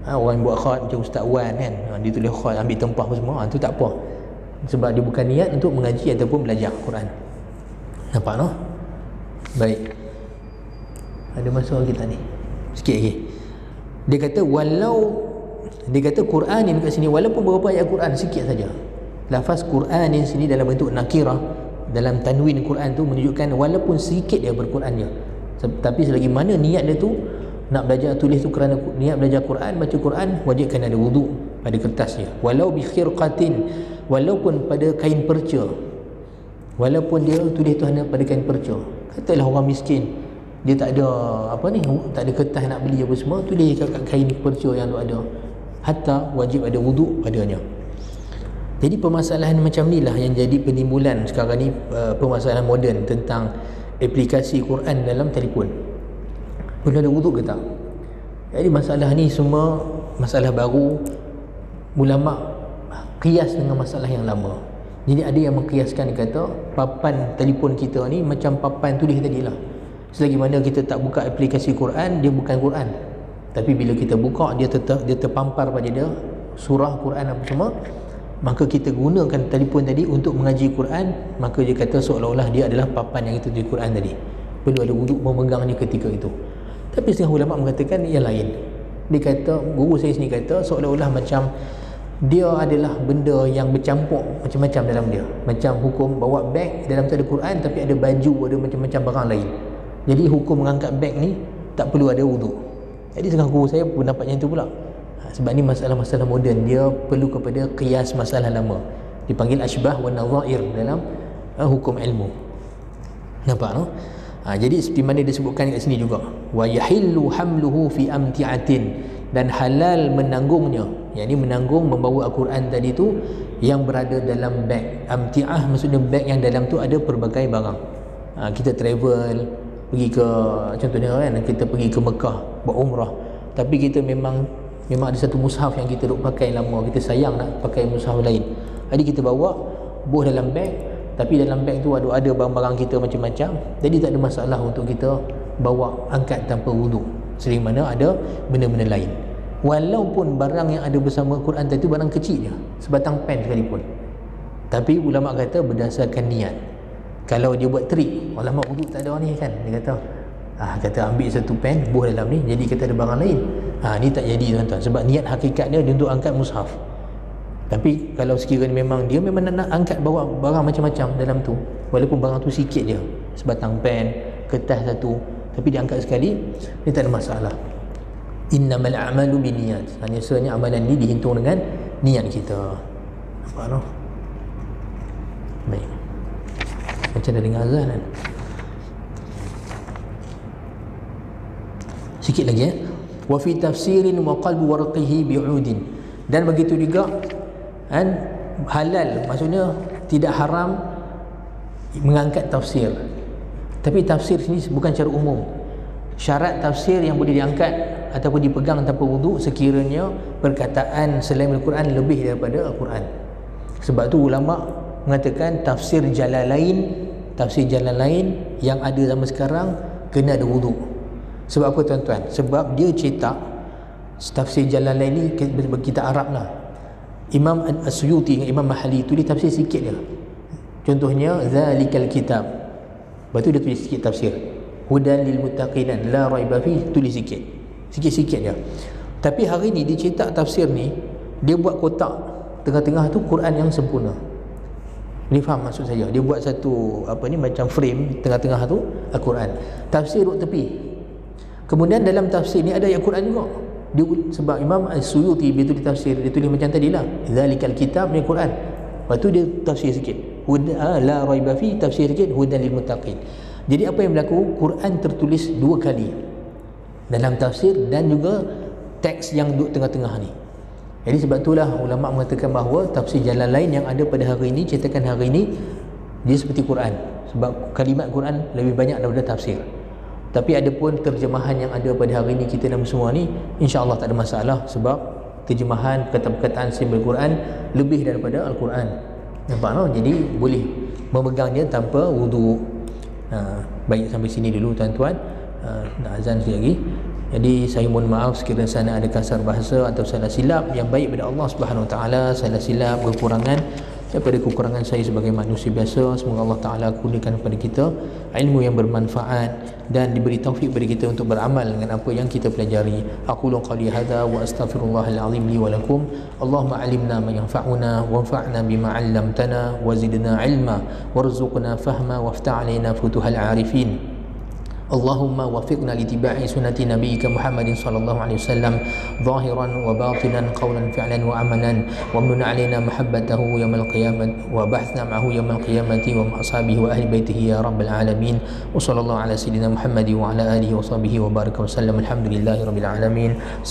Orang buat khat macam Ustaz Wan kan, dia tulis khat ambil tempah apa semua, tu tak apa. Sebab dia bukan niat untuk mengaji ataupun belajar Quran. Nampak no? Baik. Ada masa kita ni sikit lagi. Dia kata Quran ni dekat sini walaupun beberapa ayat Quran sikit saja. Lafaz Quran ni sini dalam bentuk nakirah, dalam tanwin Quran tu menunjukkan walaupun sedikit dia berquran dia. Tapi selagi mana niat dia tu nak belajar tulis tu kerana niat belajar Quran, baca Quran, wajib kena ada wuduk pada kertasnya. Walau bi khirqatin, walaupun pada kain perca. Walaupun dia tulis tu hanya pada kain perca. Katalah orang miskin, dia tak ada tak ada kertas nak beli apa semua, tulis kat kain perca yang tu ada. Hatta wajib ada wuduk padanya. Jadi permasalahan macam ni lah yang jadi penimbulan sekarang ni, permasalahan moden tentang aplikasi Quran dalam telefon. Perlu ada wuduk ke tak? Jadi masalah ni semua masalah baru. ulama qiyas dengan masalah yang lama. Jadi ada yang mengkiaskan, dia kata papan telefon kita ni macam papan tulis tadi lah. Selagi mana kita tak buka aplikasi Quran, dia bukan Quran. Tapi bila kita buka, dia terpampar pada dia surah Quran apa semua, maka kita gunakan telefon tadi untuk mengaji Quran, maka dia kata seolah-olah dia adalah papan yang kita tulis Quran tadi. Perlu ada wuduk memegangnya ketika itu. Tapi setengah ulama mengatakan yang lain. Dia kata, guru saya sini kata seolah-olah macam dia adalah benda yang bercampur macam-macam dalam dia. Macam hukum bawa beg, dalam tu ada Quran tapi ada baju, ada macam-macam barang lain. Jadi hukum mengangkat beg ni tak perlu ada wuduk. Jadi setengah guru saya pendapatnya itu pula. Sebab ni masalah-masalah moden, dia perlu kepada qiyas masalah lama. Dipanggil ashbah wa nadhair dalam hukum ilmu. Nampak no? Jadi seperti mana disebutkan kat sini juga, wa yahillu hamluhu fi amti'atin, dan halal menanggungnya, yakni menanggung membawa Al-Quran tadi tu yang berada dalam beg. Amti'ah maksudnya beg yang dalam tu ada pelbagai barang. Kita travel pergi ke, contohnya kan, kita pergi ke Mekah buat umrah, tapi kita memang ada satu mushaf yang kita duk pakai lama, kita sayang nak pakai mushaf lain, jadi kita bawa buah dalam beg, tapi dalam beg tu ada barang-barang kita macam-macam, jadi tak ada masalah untuk kita bawa angkat tanpa wuduk, selagi mana ada benda-benda lain. Walaupun barang yang ada bersama Quran tadi barang kecil je, sebatang pen sekalipun. Tapi ulama kata berdasarkan niat. Kalau dia buat trik, ulama wuduk tak ada ni kan, dia kata ambil satu pen buah dalam ni, jadi kita ada barang lain, ni tak jadi tuan-tuan, sebab niat hakikatnya dia untuk angkat mushaf. Tapi kalau sekiranya memang dia nak angkat bawa barang macam-macam dalam tu, walaupun barang tu sikit je, sebatang pen, kertas satu, tapi dia angkat sekali, dia tak ada masalah. Innamal a'malu binniyat, hanya sebenarnya amalan ni dihitung dengan niat kita. Nampak no? Baik, macam dah dengar azan kan? Sikit lagi wa fi tafsirin wa qalbu warqihi bi'udin, dan begitu juga kan, halal maksudnya tidak haram mengangkat tafsir. Tapi tafsir sini bukan secara umum. Syarat tafsir yang boleh diangkat ataupun dipegang tanpa wuduk sekiranya perkataan selain Al-Quran lebih daripada Al-Quran. Sebab tu ulama mengatakan tafsir Jalalain yang ada zaman sekarang kena ada wuduk. Sebab apa tuan-tuan? Sebab dia cetak tafsir Jalalain ni, kita Arab lah, Imam As-Suyuti dengan Imam Mahali tu dia tafsir sikit je. Contohnya zalikal kitab, lepas tu dia tulis sikit tafsir, hudan lil muttaqin la raiba fi, tulis sikit-sikit je. Tapi hari ni dia cetak tafsir ni, dia buat kotak tengah-tengah tu Quran yang sempurna. Ni faham maksud saya? Dia buat satu macam frame, tengah-tengah tu Al-Quran, tafsir duduk tepi. Kemudian dalam tafsir ni ada ayat Quran juga. Dia, sebab Imam As-Suyuti bila tulis tafsir, dia tulis macam tadilah, zalikal kitab ni Quran, lepas tu dia tafsir sikit, la raiba fi, tafsir sikit, hudan lil muttaqin. Jadi apa yang berlaku, Quran tertulis dua kali dalam tafsir dan juga teks yang duduk tengah-tengah ni. Jadi sebab itulah ulama mengatakan bahawa tafsir Jalalain yang ada pada hari ini, cetakan hari ini, dia seperti Quran, sebab kalimat Quran lebih banyak daripada tafsir. Tapi ada pun terjemahan yang ada pada hari ini kita dalam semua ni, insya-Allah tak ada masalah, sebab terjemahan kata-kataan simbol Quran lebih daripada Al-Quran. Nampak no? Jadi boleh memegangnya tanpa wuduk. Baik, sampai sini dulu tuan-tuan. Nak azan sekali lagi. Jadi saya mohon maaf sekiranya sana ada kasar bahasa atau salah silap, yang baik pada Allah Subhanahu Wa Taala, salah silap kekurangan daripada kekurangan saya sebagai manusia biasa. Semoga Allah Ta'ala kurniakan kepada kita ilmu yang bermanfaat dan diberi taufik kepada kita untuk beramal dengan apa yang kita pelajari. Aqulu qawli hadza wa astaghfirullahal azim li wa lakum. Allahumma alimna ma yanfa'una wanfa'na bima 'allamtana wa zidna ilma warzuqna fahma waftah 'alaina futuhal 'arifin. اللهم وفقنا لاتباع سنة نبيك محمد صلى الله عليه وسلم ظاهرا وباطنا قولا فعلا وعملا، وامن علينا محبته يوم القيامة وبعثنا معه يوم القيامة ومع أصحابه وأهل بيته يا رب العالمين. وصلى الله على سيدنا محمد وعلى آله وصحبه وبارك وسلم. الحمد لله رب العالمين.